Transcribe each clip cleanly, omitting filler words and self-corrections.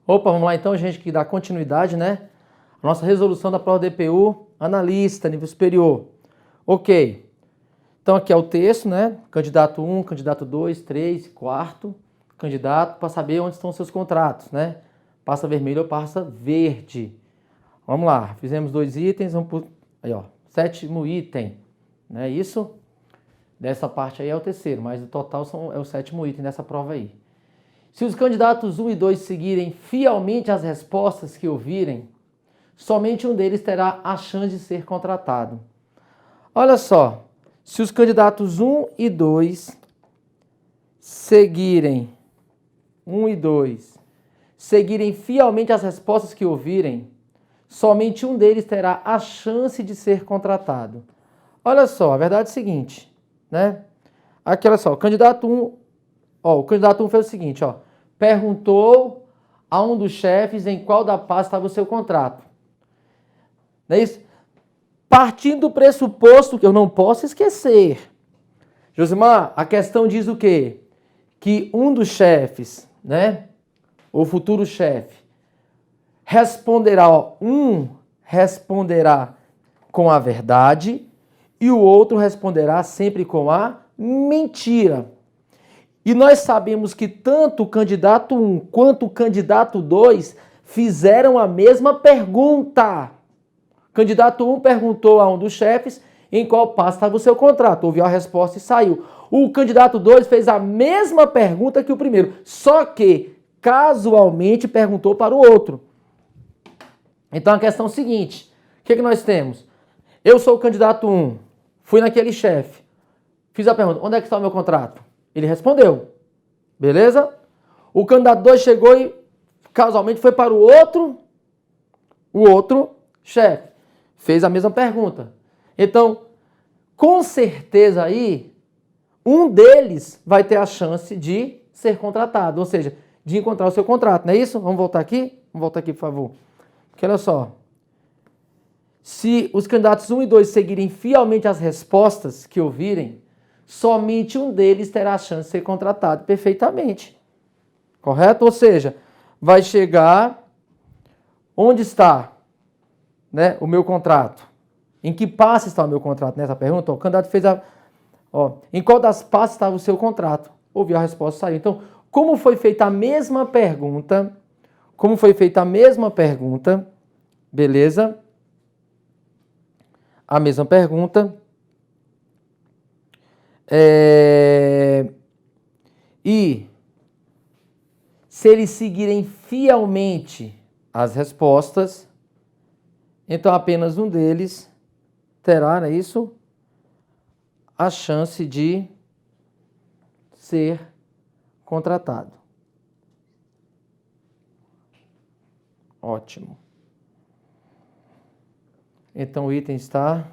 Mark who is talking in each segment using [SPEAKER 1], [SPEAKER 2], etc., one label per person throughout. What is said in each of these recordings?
[SPEAKER 1] Opa, vamos lá então, gente, que dá continuidade, né? Nossa resolução da prova DPU, analista, nível superior. Ok. Então aqui é o texto, né? Candidato 1, candidato 2, 3, quarto candidato, para saber onde estão os seus contratos, né? Pasta vermelho ou pasta verde. Vamos lá, fizemos 2 itens, vamos por... Aí, ó, 7º item, né? Isso? Dessa parte aí é o terceiro, mas o total é o 7º item dessa prova aí. Se os candidatos 1 e 2 seguirem fielmente as respostas que ouvirem, somente um deles terá a chance de ser contratado. Olha só, se os candidatos 1 e 2 seguirem fielmente as respostas que ouvirem, somente um deles terá a chance de ser contratado. Olha só, a verdade é a seguinte, né? Aqui, olha só, o candidato 1 fez o seguinte, ó, perguntou a um dos chefes em qual da pasta estava o seu contrato. Não é isso? Partindo do pressuposto que eu não posso esquecer. Josimar, a questão diz o quê? Que um dos chefes, né? O futuro chefe, responderá, um responderá com a verdade e o outro responderá sempre com a mentira. E nós sabemos que tanto o candidato 1 quanto o candidato 2 fizeram a mesma pergunta. O candidato 1 perguntou a um dos chefes em qual pasta estava o seu contrato. Ouviu a resposta e saiu. O candidato 2 fez a mesma pergunta que o primeiro, só que casualmente perguntou para o outro. Então a questão é a seguinte, o que nós temos? Eu sou o candidato 1, fui naquele chefe, fiz a pergunta, onde é que está o meu contrato? Ele respondeu, beleza? O candidato 2 chegou e casualmente foi para o outro chefe, fez a mesma pergunta. Então, com certeza aí, um deles vai ter a chance de ser contratado, ou seja, de encontrar o seu contrato, não é isso? Vamos voltar aqui? Vamos voltar aqui, por favor. Porque olha só, se os candidatos 1 e 2 seguirem fielmente as respostas que ouvirem, somente um deles terá a chance de ser contratado perfeitamente. Correto? Ou seja, vai chegar onde está, né, o meu contrato. Em que pasta está o meu contrato? Nessa pergunta, o candidato fez a... em qual das pastas estava o seu contrato? Ouviu a resposta, saiu. Então, como foi feita a mesma pergunta, beleza? A mesma pergunta. E se eles seguirem fielmente as respostas, então apenas um deles terá, não é isso? A chance de ser contratado. Ótimo. Então o item está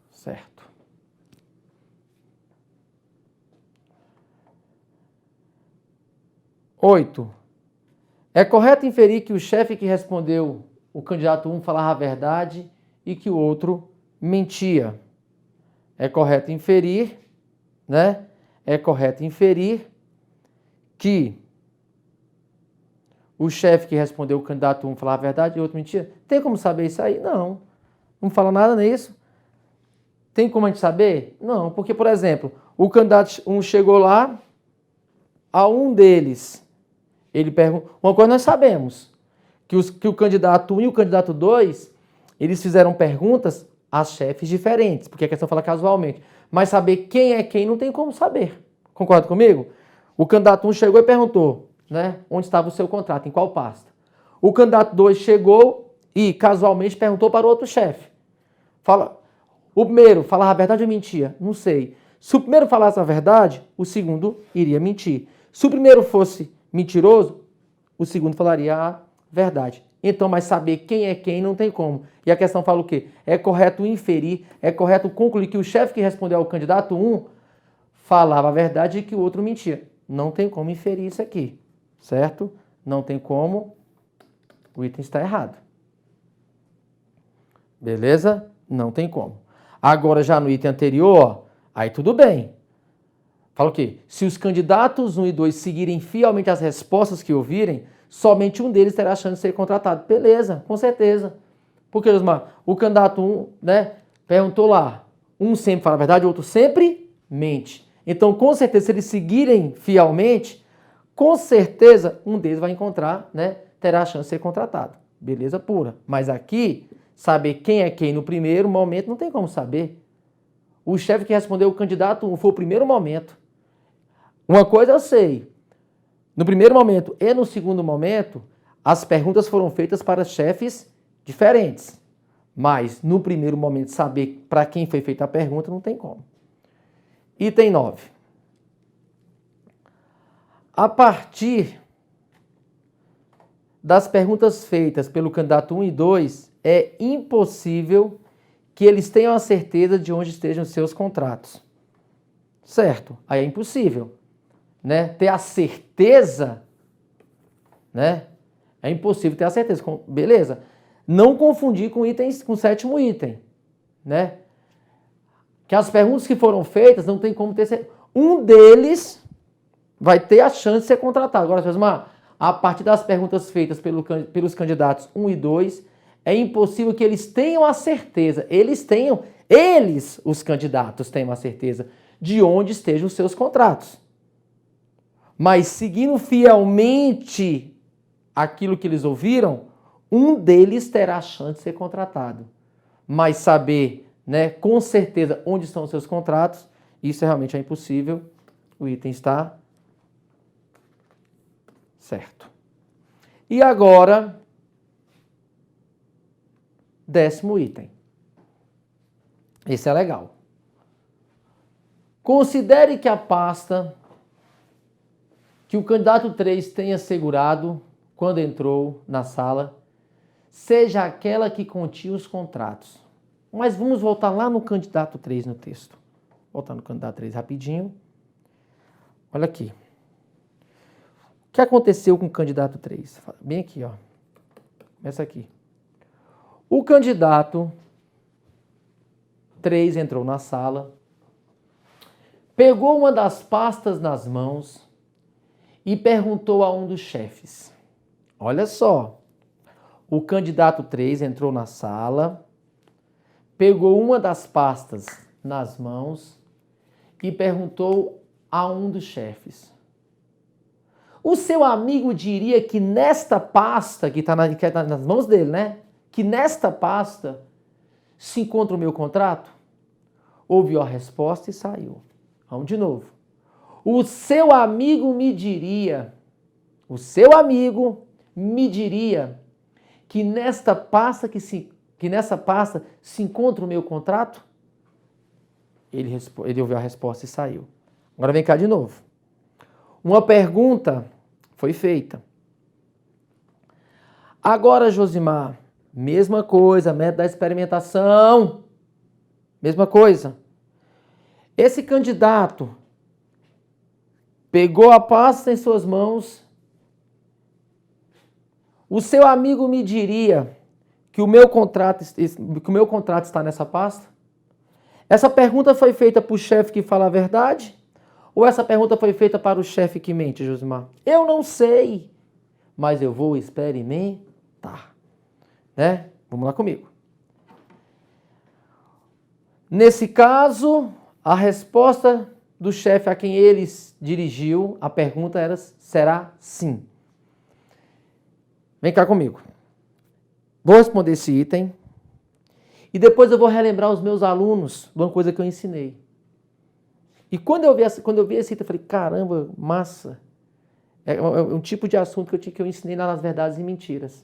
[SPEAKER 1] certo. Oito. É correto inferir que o chefe que respondeu o candidato 1 falava a verdade e que o outro mentia. É correto inferir, né? É correto inferir que o chefe que respondeu o candidato 1 falava a verdade e o outro mentia. Tem como saber isso aí? Não. Não fala nada nisso. Tem como a gente saber? Não, porque, por exemplo, o candidato 1 chegou lá, a um deles, ele perguntou... Uma coisa nós sabemos, que o candidato 1 e o candidato 2, eles fizeram perguntas a chefes diferentes, porque a questão fala casualmente. Mas saber quem é quem não tem como saber. Concorda comigo? O candidato 1 chegou e perguntou, né, onde estava o seu contrato, em qual pasta. O candidato 2 chegou e casualmente perguntou para o outro chefe. O primeiro falava a verdade ou mentia? Não sei. Se o primeiro falasse a verdade, o segundo iria mentir. Se o primeiro fosse mentiroso, o segundo falaria a verdade. Então, mas saber quem é quem não tem como. E a questão fala o quê? É correto inferir, é correto concluir que o chefe que respondeu ao candidato 1 falava a verdade e que o outro mentia. Não tem como inferir isso aqui, certo? Não tem como, o item está errado. Beleza? Não tem como. Agora, já no item anterior, aí tudo bem. Fala o quê? Se os candidatos 1 e 2 seguirem fielmente as respostas que ouvirem, somente um deles terá a chance de ser contratado. Beleza, com certeza. Porque, Osmar, o candidato 1, né, perguntou lá, um sempre fala a verdade, o outro sempre mente. Então, com certeza, se eles seguirem fielmente, com certeza um deles vai encontrar, né, terá a chance de ser contratado. Beleza pura. Mas aqui, saber quem é quem no primeiro momento, não tem como saber. O chefe que respondeu o candidato 1 foi o primeiro momento. Uma coisa eu sei, no primeiro momento e no segundo momento, as perguntas foram feitas para chefes diferentes. Mas no primeiro momento, saber para quem foi feita a pergunta, não tem como. Item 9. A partir das perguntas feitas pelo candidato 1 e 2, é impossível que eles tenham a certeza de onde estejam seus contratos. Certo? Aí é impossível. Né? Ter a certeza, né? É impossível ter a certeza. Beleza. Não confundir com itens, com o 7º item, né? Que as perguntas que foram feitas não tem como ter certeza. Um deles vai ter a chance de ser contratado. Agora, a partir das perguntas feitas pelos candidatos 1 e 2, é impossível que eles tenham a certeza, os candidatos tenham a certeza de onde estejam os seus contratos. Mas seguindo fielmente aquilo que eles ouviram, um deles terá a chance de ser contratado. Mas saber, né, com certeza onde estão os seus contratos, isso realmente é impossível. O item está certo. E agora, 10º item. Esse é legal. Considere que a pasta que o candidato 3 tenha segurado quando entrou na sala seja aquela que continha os contratos. Mas vamos voltar lá no candidato 3 no texto. Voltar no candidato 3 rapidinho. Olha aqui. O que aconteceu com o candidato 3? Bem aqui, ó. Começa aqui. O candidato 3 entrou na sala, pegou uma das pastas nas mãos e perguntou a um dos chefes. Olha só, o candidato 3 entrou na sala, pegou uma das pastas nas mãos e perguntou a um dos chefes. O seu amigo diria que nesta pasta, que está nas mãos dele, né? Que nesta pasta se encontra o meu contrato? Ouviu a resposta e saiu. Vamos de novo. O seu amigo me diria que nesta pasta nessa pasta se encontra o meu contrato? Ele ouviu a resposta e saiu. Agora vem cá de novo. Uma pergunta foi feita. Agora, Josimar, mesma coisa, método da experimentação. Mesma coisa. Esse candidato pegou a pasta em suas mãos. O seu amigo me diria que o meu contrato está nessa pasta? Essa pergunta foi feita para o chefe que fala a verdade? Ou essa pergunta foi feita para o chefe que mente, Josimar? Eu não sei, mas eu vou experimentar. Né? Vamos lá comigo. Nesse caso, a resposta do chefe a quem ele dirigiu, a pergunta será sim. Vem cá comigo. Vou responder esse item e depois eu vou relembrar os meus alunos de uma coisa que eu ensinei. E quando eu vi esse item, eu falei, caramba, massa. É um tipo de assunto que eu ensinei nas verdades e mentiras.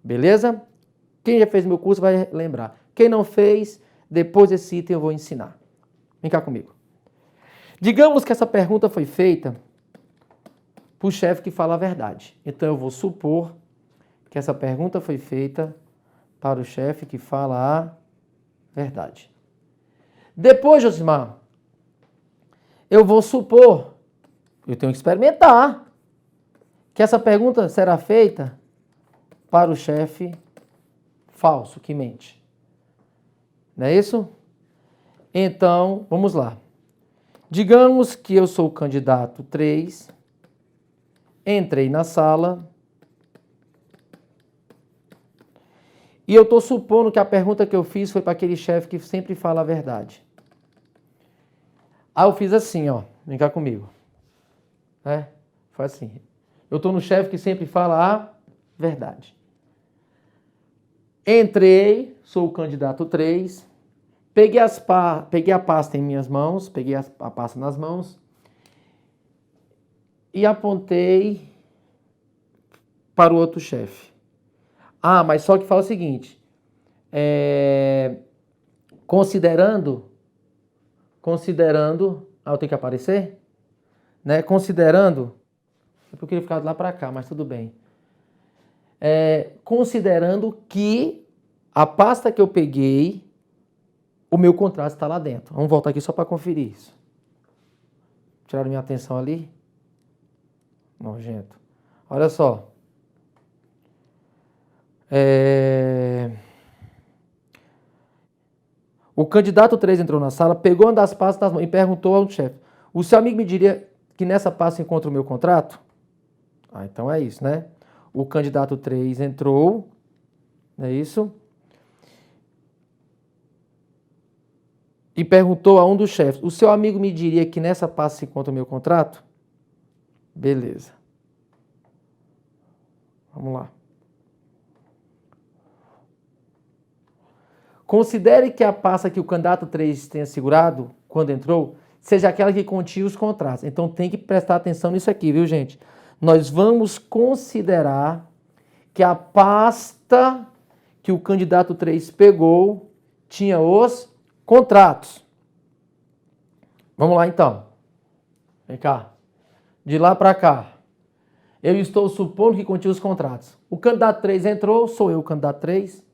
[SPEAKER 1] Beleza? Quem já fez meu curso vai lembrar. Quem não fez, depois desse item eu vou ensinar. Vem cá comigo. Digamos que essa pergunta foi feita para o chefe que fala a verdade. Então eu vou supor que essa pergunta foi feita para o chefe que fala a verdade. Depois, Josimar, eu vou supor, eu tenho que experimentar, que essa pergunta será feita para o chefe falso, que mente. Não é isso? Então, vamos lá. Digamos que eu sou o candidato 3, entrei na sala e eu estou supondo que a pergunta que eu fiz foi para aquele chefe que sempre fala a verdade. Aí eu fiz assim, ó, vem cá comigo. Foi assim. Eu estou no chefe que sempre fala a verdade. Entrei, sou o candidato 3, peguei a pasta em minhas mãos, peguei a pasta nas mãos e apontei para o outro chefe. Ah, mas só que fala o seguinte, considerando, eu tenho que aparecer? Né? Considerando, eu queria ficar de lá para cá, mas tudo bem. Considerando que a pasta que eu peguei, o meu contrato está lá dentro. Vamos voltar aqui só para conferir isso. Tiraram minha atenção ali? Nojento. Olha só. O candidato 3 entrou na sala, pegou uma das pastas das mãos e perguntou ao chefe: o seu amigo me diria que nessa pasta encontra o meu contrato? Ah, então é isso, né? O candidato 3 entrou, é isso? E perguntou a um dos chefes: o seu amigo me diria que nessa pasta se encontra o meu contrato? Beleza. Vamos lá. Considere que a pasta que o candidato 3 tenha segurado quando entrou seja aquela que continha os contratos. Então tem que prestar atenção nisso aqui, viu, gente? Nós vamos considerar que a pasta que o candidato 3 pegou tinha os contratos. Vamos lá, então. Vem cá. De lá para cá. Eu estou supondo que continha os contratos. O candidato 3 entrou, sou eu o candidato 3.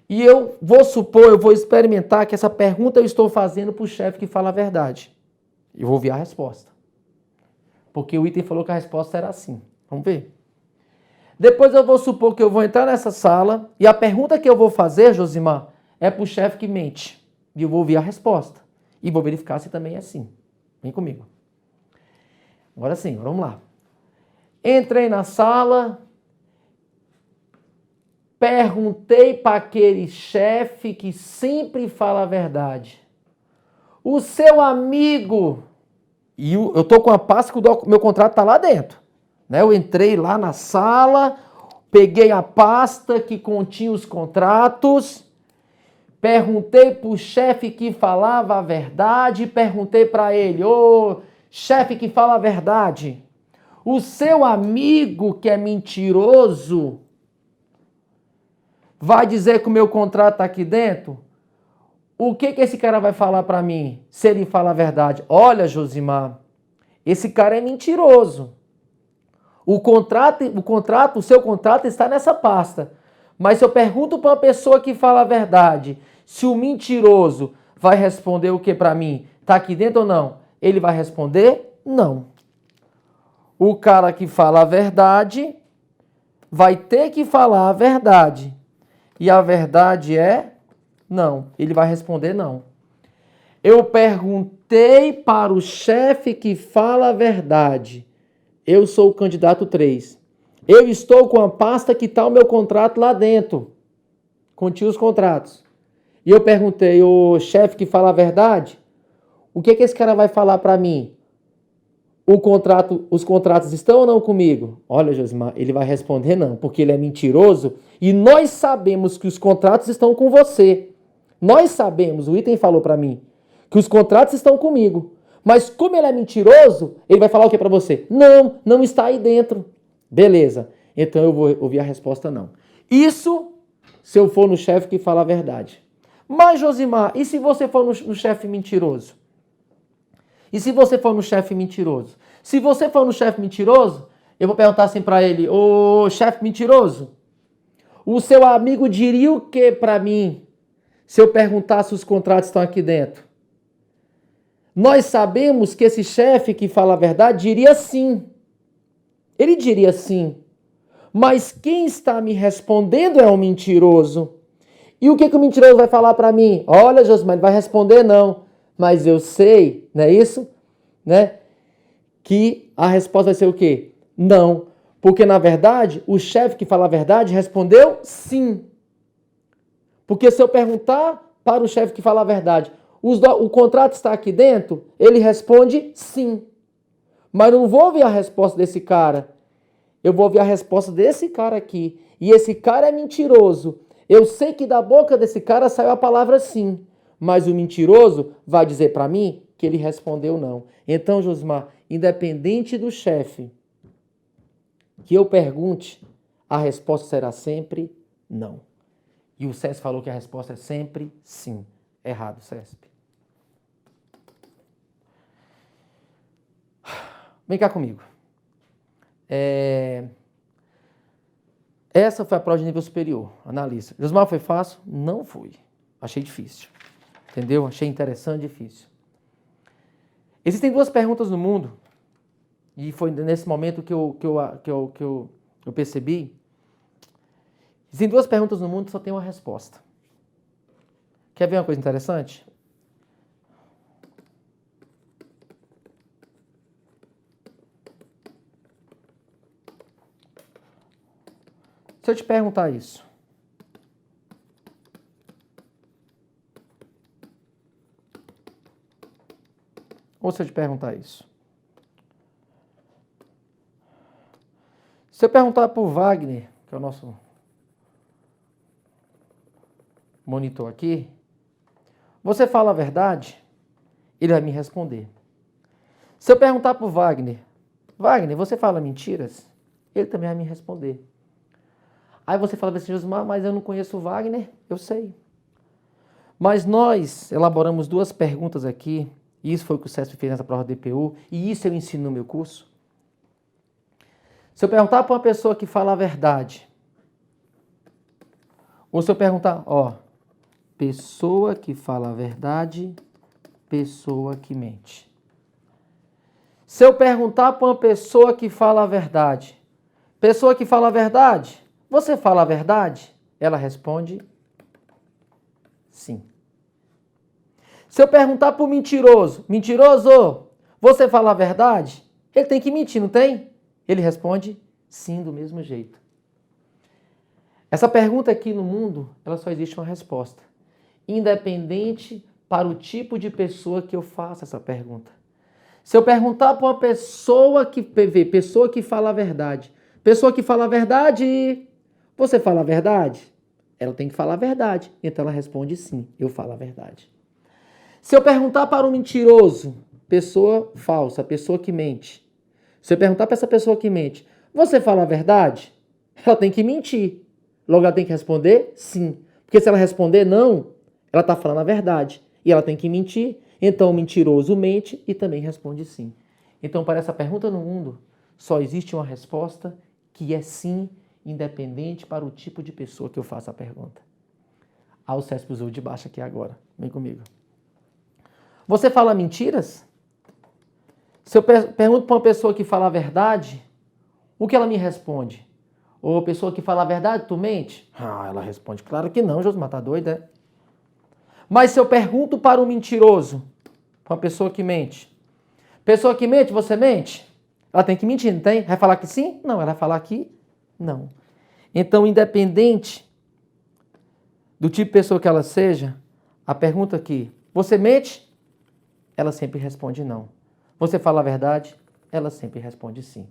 [SPEAKER 1] E eu vou experimentar que essa pergunta eu estou fazendo para o chefe que fala a verdade. Eu vou ver a resposta. Porque o item falou que a resposta era assim. Vamos ver. Depois eu vou supor que eu vou entrar nessa sala e a pergunta que eu vou fazer, Josimar, é para o chefe que mente. E eu vou ouvir a resposta. E vou verificar se também é assim. Vem comigo. Agora sim, vamos lá. Entrei na sala, perguntei para aquele chefe que sempre fala a verdade: o seu amigo, e eu estou com a pasta que o meu contrato está lá dentro. Né? Eu entrei lá na sala, peguei a pasta que continha os contratos, perguntei para o chefe que falava a verdade, perguntei para ele: ô chefe que fala a verdade, o seu amigo que é mentiroso vai dizer que o meu contrato está aqui dentro? O que esse cara vai falar para mim se ele fala a verdade? Olha, Josimar, esse cara é mentiroso. O seu contrato está nessa pasta. Mas se eu pergunto para uma pessoa que fala a verdade, se o mentiroso vai responder o que para mim? Está aqui dentro ou não? Ele vai responder não. O cara que fala a verdade vai ter que falar a verdade. E a verdade é não. Ele vai responder não. Eu perguntei para o chefe que fala a verdade. Eu sou o candidato 3. Eu estou com a pasta que está o meu contrato lá dentro. Continha os contratos. E eu perguntei: o chefe que fala a verdade, o que esse cara vai falar para mim? Os contratos estão ou não comigo? Olha, Josimar, ele vai responder não, porque ele é mentiroso e nós sabemos que os contratos estão com você. Nós sabemos, o item falou para mim, que os contratos estão comigo. Mas como ele é mentiroso, ele vai falar o que para você? Não, não está aí dentro. Beleza, então eu vou ouvir a resposta não. Isso se eu for no chefe que fala a verdade. Mas, Josimar, e se você for no chefe mentiroso? E se você for no chefe mentiroso? Se você for no chefe mentiroso, eu vou perguntar assim para ele: ô chefe mentiroso, o seu amigo diria o que para mim se eu perguntasse se os contratos estão aqui dentro? Nós sabemos que esse chefe que fala a verdade diria sim. Ele diria sim. Mas quem está me respondendo é um mentiroso. E o que o mentiroso vai falar para mim? Olha, Josimar, ele vai responder não. mas eu sei, não é isso? Né? Que a resposta vai ser o quê? Não. Porque, na verdade, o chefe que fala a verdade respondeu sim. Porque se eu perguntar para o chefe que fala a verdade, o contrato está aqui dentro, ele responde sim. Mas eu não vou ouvir a resposta desse cara. Eu vou ouvir a resposta desse cara aqui. E esse cara é mentiroso. Eu sei que da boca desse cara saiu a palavra sim. Mas o mentiroso vai dizer para mim que ele respondeu não. Então, Josmar, independente do chefe que eu pergunte, a resposta será sempre não. E o CESP falou que a resposta é sempre sim. Errado, CESP. Vem cá comigo. Essa foi a prova de nível superior, analista. Josmar, foi fácil? Não foi. Achei difícil. Entendeu? Achei interessante e difícil. Existem duas perguntas no mundo, e foi nesse momento que eu percebi. Existem duas perguntas no mundo que só tem uma resposta. Quer ver uma coisa interessante? Se eu te perguntar isso. Ou se eu te perguntar isso. Se eu perguntar para o Wagner, que é o nosso monitor aqui, você fala a verdade? Ele vai me responder. Se eu perguntar para o Wagner, Wagner, você fala mentiras? Ele também vai me responder. Aí você fala assim, Josmar, mas eu não conheço o Wagner. Eu sei. Mas nós elaboramos duas perguntas aqui, e isso foi o que o CESP fez nessa prova do DPU, e isso eu ensino no meu curso. Se eu perguntar para uma pessoa que fala a verdade, ou se eu perguntar, pessoa que fala a verdade, pessoa que mente. Se eu perguntar para uma pessoa que fala a verdade, pessoa que fala a verdade, você fala a verdade? Ela responde sim. Se eu perguntar para o mentiroso, mentiroso, você fala a verdade? Ele tem que mentir, não tem? Ele responde sim do mesmo jeito. Essa pergunta aqui no mundo, ela só existe uma resposta. Independente para o tipo de pessoa que eu faça essa pergunta. Se eu perguntar para uma pessoa que fala a verdade, você fala a verdade? Ela tem que falar a verdade. Então ela responde sim, eu falo a verdade. Se eu perguntar para um mentiroso, pessoa falsa, pessoa que mente. Se eu perguntar para essa pessoa que mente, você fala a verdade? Ela tem que mentir. Logo ela tem que responder sim. Porque se ela responder não, ela está falando a verdade. E ela tem que mentir. Então o mentiroso mente e também responde sim. Então para essa pergunta no mundo, só existe uma resposta que é sim, independente para o tipo de pessoa que eu faça a pergunta. O CESP usou de baixo aqui agora. Vem comigo. Você fala mentiras? Se eu pergunto para uma pessoa que fala a verdade, o que ela me responde? Ou a pessoa que fala a verdade, tu mente? Ela responde, claro que não, Josmar, tá doida, é? Mas se eu pergunto para um mentiroso, para uma pessoa que mente, você mente? Ela tem que mentir, não tem? Vai falar que sim? Não, ela vai falar que não. Então, independente do tipo de pessoa que ela seja, a pergunta aqui, você mente? Ela sempre responde não. Você fala a verdade? Ela sempre responde sim.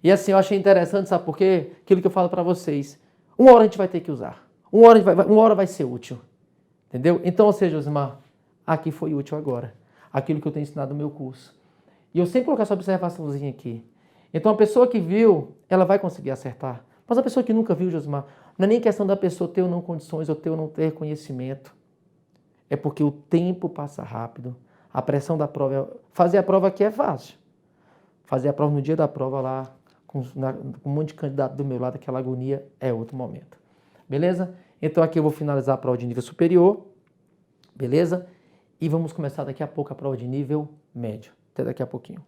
[SPEAKER 1] E assim, eu achei interessante, sabe por quê? Aquilo que eu falo para vocês. Uma hora a gente vai ter que usar. Uma hora vai ser útil. Entendeu? Então, ou seja, Osmar, aqui foi útil agora. Aquilo que eu tenho ensinado no meu curso. E eu sempre coloco essa observaçãozinha aqui. Então, a pessoa que viu, ela vai conseguir acertar. Mas a pessoa que nunca viu, Josmar, não é nem questão da pessoa ter ou não condições, ou ter ou não ter conhecimento. É porque o tempo passa rápido. A pressão da prova... Fazer a prova aqui é fácil. Fazer a prova no dia da prova lá, com um monte de candidato do meu lado, aquela agonia, é outro momento. Beleza? Então aqui eu vou finalizar a prova de nível superior. Beleza? E vamos começar daqui a pouco a prova de nível médio. Até daqui a pouquinho.